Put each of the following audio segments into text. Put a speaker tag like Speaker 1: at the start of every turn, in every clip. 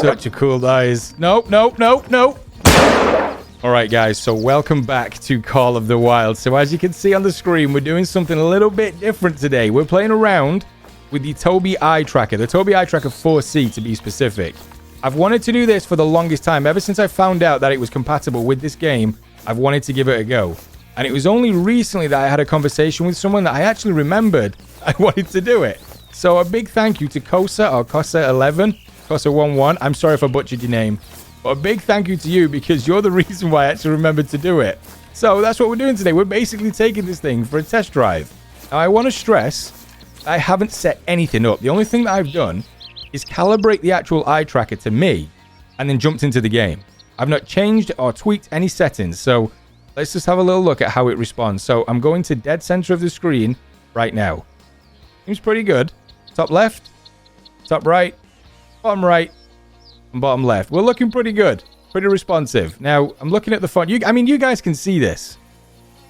Speaker 1: such a cool noise. Nope. Alright guys, so welcome back to Call of the Wild. So as you can see on the screen, we're doing something a little bit different today. We're playing around with the TOBII eye tracker, the TOBII eye tracker 4C to be specific. I've wanted to do this for the longest time. Ever since I found out that it was compatible with this game, I've wanted to give it a go. And it was only recently that I had a conversation with someone that I actually remembered I wanted to do it. So a big thank you to Kosa or Kosa11, Kosa11. I'm sorry if I butchered your name. But a big thank you to you because you're the reason why I actually remembered to do it. So that's what we're doing today. We're basically taking this thing for a test drive. Now I want to stress, I haven't set anything up. The only thing that I've done is calibrate the actual eye tracker to me and then jumped into the game. I've not changed or tweaked any settings. So let's just have a little look at how it responds. So I'm going to dead center of the screen right now. Seems pretty good. Top left, top right, bottom right, and bottom left. We're looking pretty good. Pretty responsive. Now, I'm looking at the font. I mean, you guys can see this.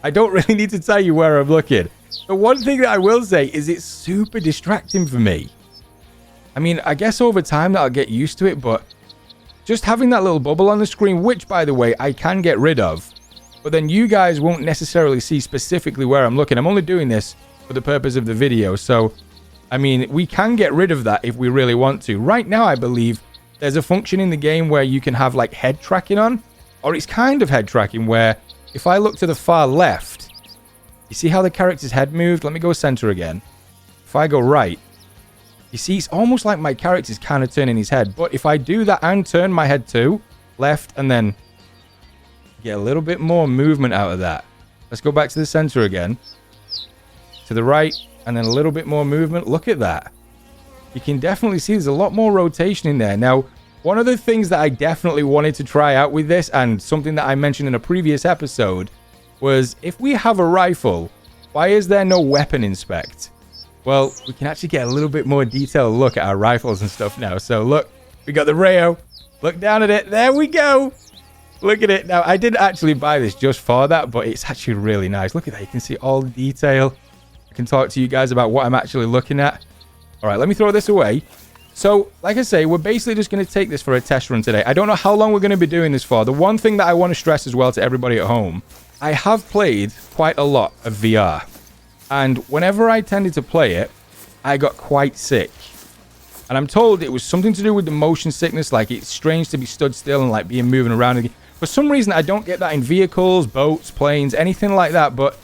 Speaker 1: I don't really need to tell you where I'm looking. But one thing that I will say is it's super distracting for me. I mean, I guess over time that I'll get used to it, but just having that little bubble on the screen, which, by the way, I can get rid of, but then you guys won't necessarily see specifically where I'm looking. I'm only doing this for the purpose of the video. So, I mean, we can get rid of that if we really want to. Right now, I believe there's a function in the game where you can have like head tracking on, or it's kind of head tracking where if I look to the far left, you see how the character's head moved? Let me go center again. If I go right, you see it's almost like my character's kind of turning his head. But if I do that and turn my head to left and then get a little bit more movement out of that. Let's go back to the center again. To the right and then a little bit more movement. Look at that. You can definitely see there's a lot more rotation in there. Now, one of the things that I definitely wanted to try out with this, and something that I mentioned in a previous episode, was if we have a rifle, why is there no weapon inspect? Well, we can actually get a little bit more detailed look at our rifles and stuff now. So look, we got the Rayo. Look down at it. There we go. Look at it. Now, I didn't actually buy this just for that, but it's actually really nice. Look at that. You can see all the detail. I can talk to you guys about what I'm actually looking at. All right, let me throw this away. So, like I say, we're basically just going to take this for a test run today. I don't know how long we're going to be doing this for. The one thing that I want to stress as well to everybody at home, I have played quite a lot of VR. And whenever I tended to play it, I got quite sick. And I'm told it was something to do with the motion sickness, like it's strange to be stood still and like being moving around. For some reason, I don't get that in vehicles, boats, planes, anything like that. But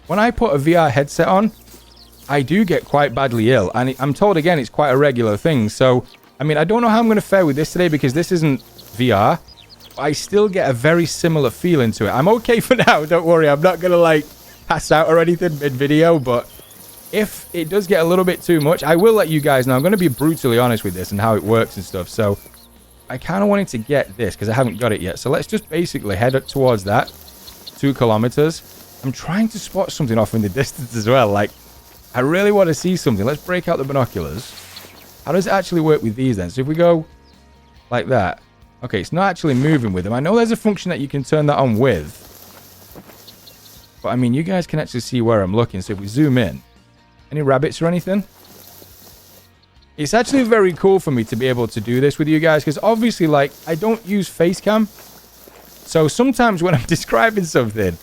Speaker 1: when I put a VR headset on, I do get quite badly ill, and I'm told again it's quite a regular thing. So, I mean, I don't know how I'm going to fare with this today because this isn't VR. I still get a very similar feeling to it. I'm okay for now, don't worry. I'm not going to like pass out or anything mid-video, but if it does get a little bit too much, I will let you guys know. I'm going to be brutally honest with this and how it works and stuff. So, I kind of wanted to get this because I haven't got it yet. So, let's just basically head up towards that. 2 kilometers. I'm trying to spot something off in the distance as well, like I really want to see something. Let's break out the binoculars. How does it actually work with these then? So if we go like that. Okay, it's not actually moving with them. I know there's a function that you can turn that on with. But I mean, you guys can actually see where I'm looking. So if we zoom in. Any rabbits or anything? It's actually very cool for me to be able to do this with you guys. Because obviously, like, I don't use face cam. So sometimes when I'm describing something,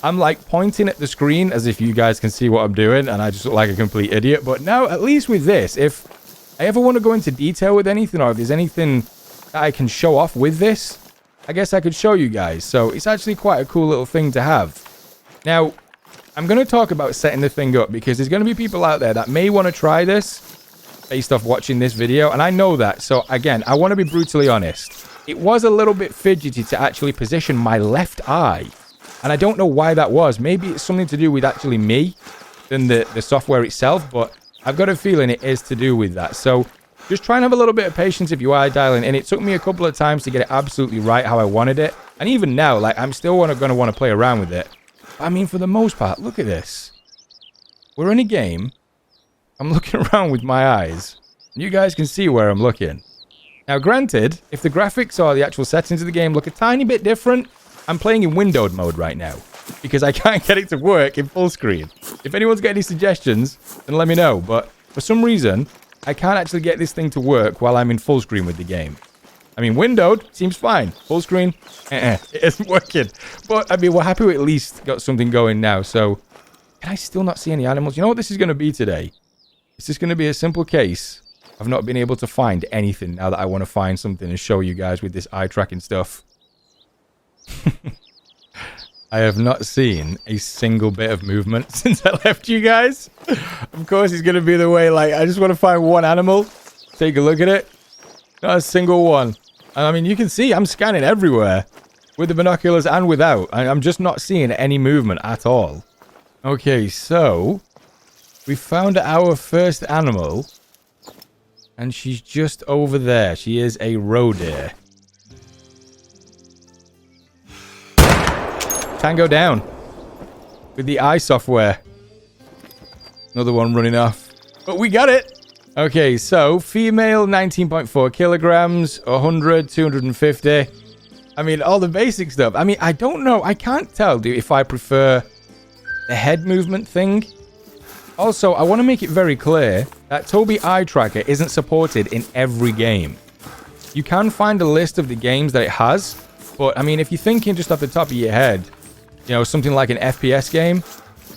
Speaker 1: I'm like pointing at the screen as if you guys can see what I'm doing and I just look like a complete idiot. But now, at least with this, if I ever want to go into detail with anything or if there's anything that I can show off with this, I guess I could show you guys. So it's actually quite a cool little thing to have. Now, I'm going to talk about setting the thing up because there's going to be people out there that may want to try this based off watching this video. And I know that. So again, I want to be brutally honest. It was a little bit fidgety to actually position my left eye. And I don't know why that was. Maybe it's something to do with actually me than the software itself. But I've got a feeling it is to do with that. So just try and have a little bit of patience if you are dialing in. It took me a couple of times to get it absolutely right how I wanted it. And even now, like, I'm still going to want to play around with it. I mean, for the most part, look at this. We're in a game. I'm looking around with my eyes. And you guys can see where I'm looking. Now, granted, if the graphics or the actual settings of the game look a tiny bit different, I'm playing in windowed mode right now because I can't get it to work in full screen. If anyone's got any suggestions, then let me know. But for some reason, I can't actually get this thing to work while I'm in full screen with the game. I mean, windowed seems fine. Full screen, it isn't working. But, I mean, we're happy we at least got something going now. So, can I still not see any animals? You know what this is going to be today? It's just going to be a simple case of not being able to find anything now that I want to find something and show you guys with this eye tracking stuff. I have not seen a single bit of movement since I left you guys. Of course, it's going to be the way, like, I just want to find one animal, take a look at it. Not a single one. And I mean, you can see I'm scanning everywhere with the binoculars and without. I'm just not seeing any movement at all. Okay, so we found our first animal, and she's just over there. She is a Roe Deer. Tango down with the eye software. Another one running off, but we got it. Okay, so female, 19.4 kilograms, 100, 250. I mean, all the basic stuff. I mean, I don't know. I can't tell, dude, if I prefer the head movement thing. Also, I want to make it very clear that TOBII eye tracker isn't supported in every game. You can find a list of the games that it has, but I mean, if you're thinking just off the top of your head, you know, something like an FPS game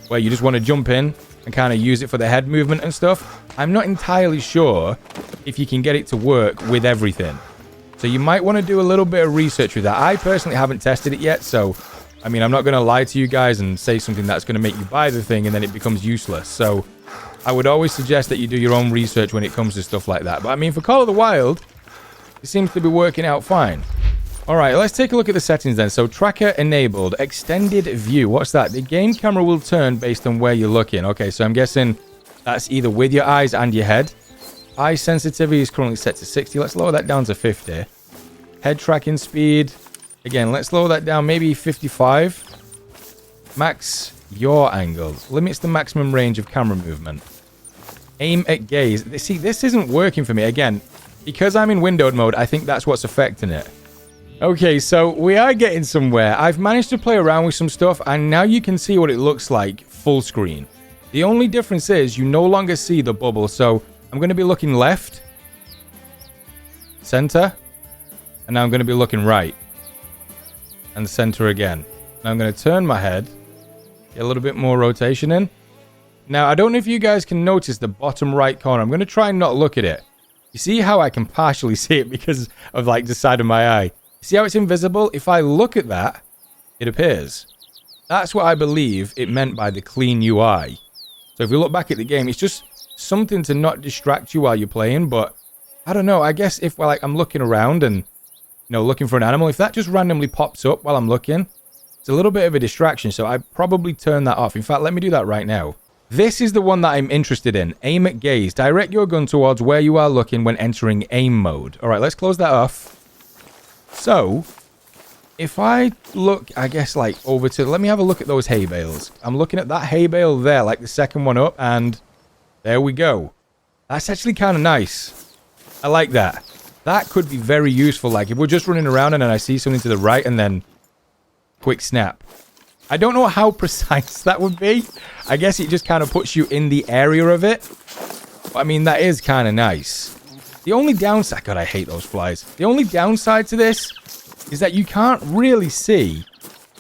Speaker 1: where you just want to jump in and kind of use it for the head movement and stuff, I'm not entirely sure if you can get it to work with everything. So you might want to do a little bit of research with that. I personally haven't tested it yet, so I mean, I'm not going to lie to you guys and say something that's going to make you buy the thing and then it becomes useless. So I would always suggest that you do your own research when it comes to stuff like that. But I mean, for Call of the Wild, it seems to be working out fine. All right, let's take a look at the settings then. So tracker enabled, extended view. What's that? The game camera will turn based on where you're looking. Okay, so I'm guessing that's either with your eyes and your head. Eye sensitivity is currently set to 60. Let's lower that down to 50. Head tracking speed. Again, let's lower that down, maybe 55. Max yaw angle. Limits the maximum range of camera movement. Aim at gaze. See, this isn't working for me. Again, because I'm in windowed mode, I think that's what's affecting it. Okay, so we are getting somewhere. I've managed to play around with some stuff, and now you can see what it looks like full screen. The only difference is you no longer see the bubble, so I'm going to be looking left, center, and now I'm going to be looking right, and center again. Now I'm going to turn my head, get a little bit more rotation in. Now, I don't know if you guys can notice the bottom right corner. I'm going to try and not look at it. You see how I can partially see it because of like the side of my eye? See how it's invisible? If I look at that, it appears. That's what I believe it meant by the clean UI. So if we look back at the game, it's just something to not distract you while you're playing. But I don't know. I guess if like I'm looking around and, you know, looking for an animal, if that just randomly pops up while I'm looking, it's a little bit of a distraction. So I probably turn that off. In fact, let me do that right now. This is the one that I'm interested in. Aim at gaze. Direct your gun towards where you are looking when entering aim mode. All right, let's close that off. So, if I look, I guess, like, over to... Let me have a look at those hay bales. I'm looking at that hay bale there, like the second one up, and there we go. That's actually kind of nice. I like that. That could be very useful, like, if we're just running around and then I see something to the right and then quick snap. I don't know how precise that would be. I guess it just kind of puts you in the area of it. But, I mean, that is kind of nice. The only downside... God, I hate those flies. The only downside to this is that you can't really see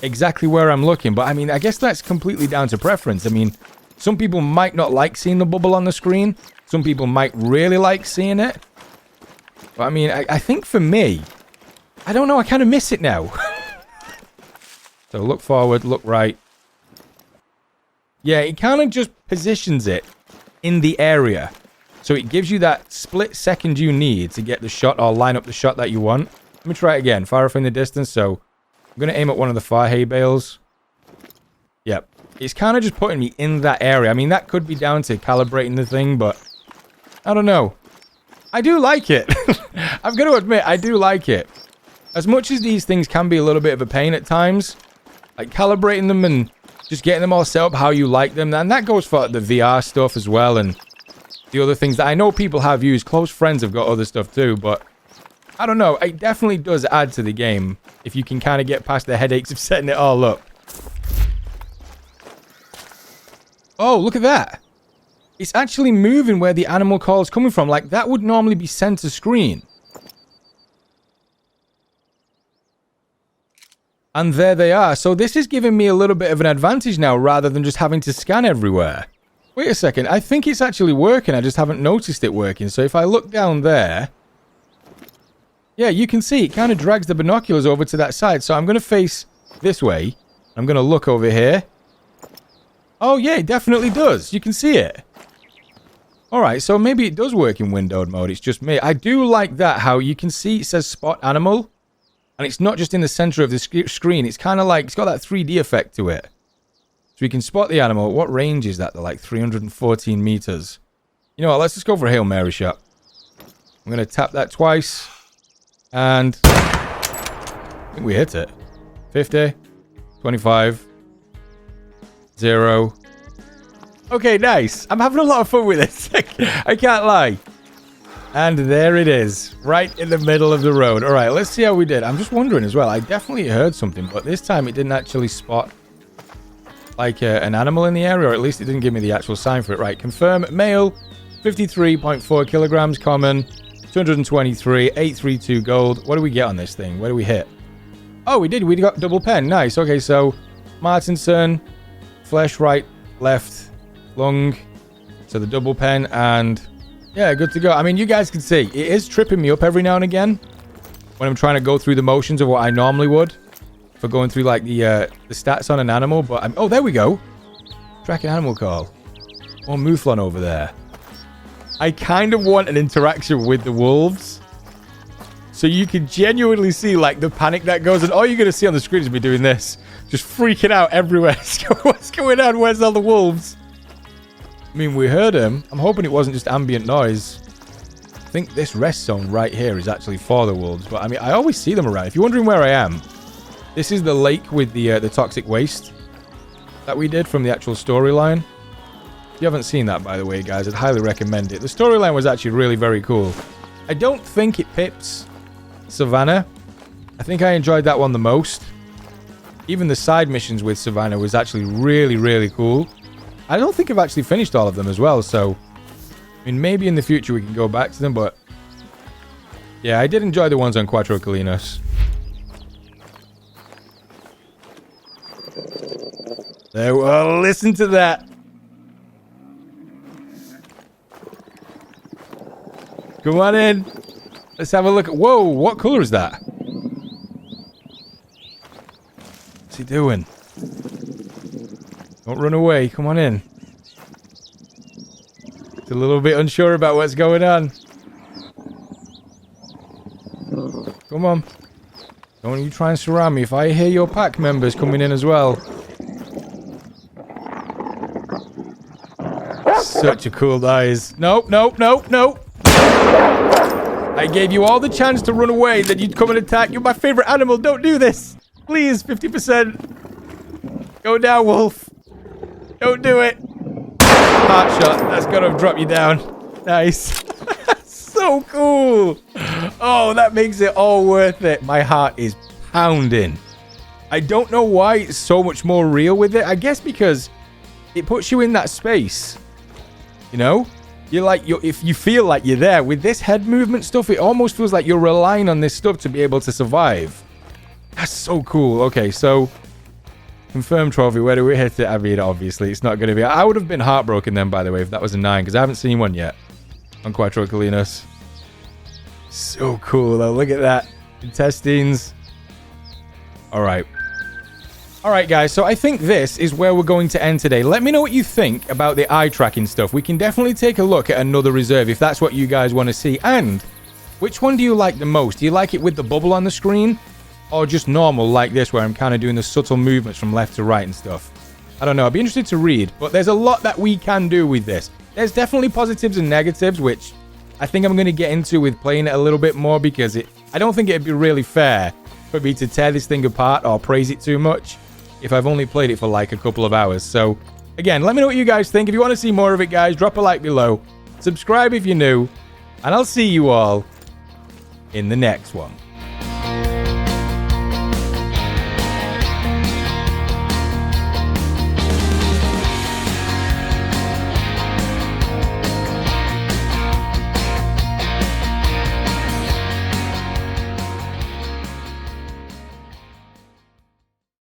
Speaker 1: exactly where I'm looking. But, I mean, I guess that's completely down to preference. I mean, some people might not like seeing the bubble on the screen. Some people might really like seeing it. But, I mean, I think for me... I don't know, I kind of miss it now. So, look forward, look right. Yeah, it kind of just positions it in the area. So it gives you that split second you need to get the shot or line up the shot that you want. Let me try it again. Far off in the distance. So I'm going to aim at one of the far hay bales. Yep. It's kind of just putting me in that area. I mean, that could be down to calibrating the thing, but I don't know. I do like it. I've got to admit, I do like it. As much as these things can be a little bit of a pain at times, like calibrating them and just getting them all set up how you like them. And that goes for the VR stuff as well, and the other things that I know people have used. Close friends have got other stuff too, but I don't know. It definitely does add to the game if you can kind of get past the headaches of setting it all up. Oh, look at that. It's actually moving where the animal call is coming from. Like, that would normally be center screen. And there they are. So this is giving me a little bit of an advantage now rather than just having to scan everywhere. Wait a second. I think it's actually working. I just haven't noticed it working. So if I look down there... Yeah, you can see it kind of drags the binoculars over to that side. So I'm going to face this way. I'm going to look over here. Oh, yeah, it definitely does. You can see it. All right, so maybe it does work in windowed mode. It's just me. I do like that, how you can see it says spot animal. And it's not just in the center of the screen. It's kind of like, it's got that 3D effect to it. So we can spot the animal. What range is that? They're like 314 meters. You know what? Let's just go for a Hail Mary shot. I'm going to tap that twice. And I think we hit it. 50, 25, 0. Okay, nice. I'm having a lot of fun with this. I can't lie. And there it is. Right in the middle of the road. All right, let's see how we did. I'm just wondering as well. I definitely heard something, but this time it didn't actually spot like an animal in the area, or at least it didn't give me the actual sign for it. Right, confirm. Male, 53.4 kilograms, common. 223, 832 gold. What do we get on this thing? Where do we hit? Oh, we did. We got double pen. Nice. Okay, so Martinson, flesh, right, left, lung. So the double pen, and yeah, good to go. I mean, you guys can see, it is tripping me up every now and again when I'm trying to go through the motions of what I normally would for going through like the stats on an animal. But oh, there we go. Track an animal call. More mouflon over there. I kind of want an interaction with the wolves. So you can genuinely see like the panic that goes. And all you're going to see on the screen is me doing this. Just freaking out everywhere. What's going on? Where's all the wolves? I mean, we heard him. I'm hoping it wasn't just ambient noise. I think this rest zone right here is actually for the wolves. But I mean, I always see them around. If you're wondering where I am, this is the lake with the toxic waste that we did from the actual storyline. If you haven't seen that, by the way, guys, I'd highly recommend it. The storyline was actually really very cool. I don't think it pips Savannah. I think I enjoyed that one the most. Even the side missions with Savannah was actually really, really cool. I don't think I've actually finished all of them as well, so... I mean, maybe in the future we can go back to them, but... Yeah, I did enjoy the ones on Cuatro Colinas. There, well, listen to that. Come on in. Let's have a look at... Whoa, what color is that? What's he doing? Don't run away. Come on in. He's a little bit unsure about what's going on. Come on. Don't you try and surround me. If I hear your pack members coming in as well. Such a cool eyes. Nope, nope, nope, nope. I gave you all the chance to run away, then you'd come and attack. You're my favorite animal. Don't do this. Please, 50%. Go down, wolf. Don't do it. Heart shot. That's got to drop you down. Nice. So cool. Oh, that makes it all worth it. My heart is pounding. I don't know why it's so much more real with it. I guess because it puts you in that space. You know? You're like, if you feel like you're there with this head movement stuff, it almost feels like you're relying on this stuff to be able to survive. That's so cool. Okay, so confirm trophy. Where do we hit it? I mean, obviously, it's not going to be. I would have been heartbroken then, by the way, if that was a 9, because I haven't seen one yet on Cuatro Colinas. So cool, though. Look at that. Intestines. All right. All right, guys, so I think this is where we're going to end today. Let me know what you think about the eye tracking stuff. We can definitely take a look at another reserve if that's what you guys want to see. And which one do you like the most? Do you like it with the bubble on the screen? Or just normal like this where I'm kind of doing the subtle movements from left to right and stuff? I don't know. I'd be interested to read. But there's a lot that we can do with this. There's definitely positives and negatives, which I think I'm going to get into with playing it a little bit more because I don't think it'd be really fair for me to tear this thing apart or praise it too much if I've only played it for like a couple of hours. So, again, let me know what you guys think. If you want to see more of it, guys, drop a like below. Subscribe if you're new. And I'll see you all in the next one.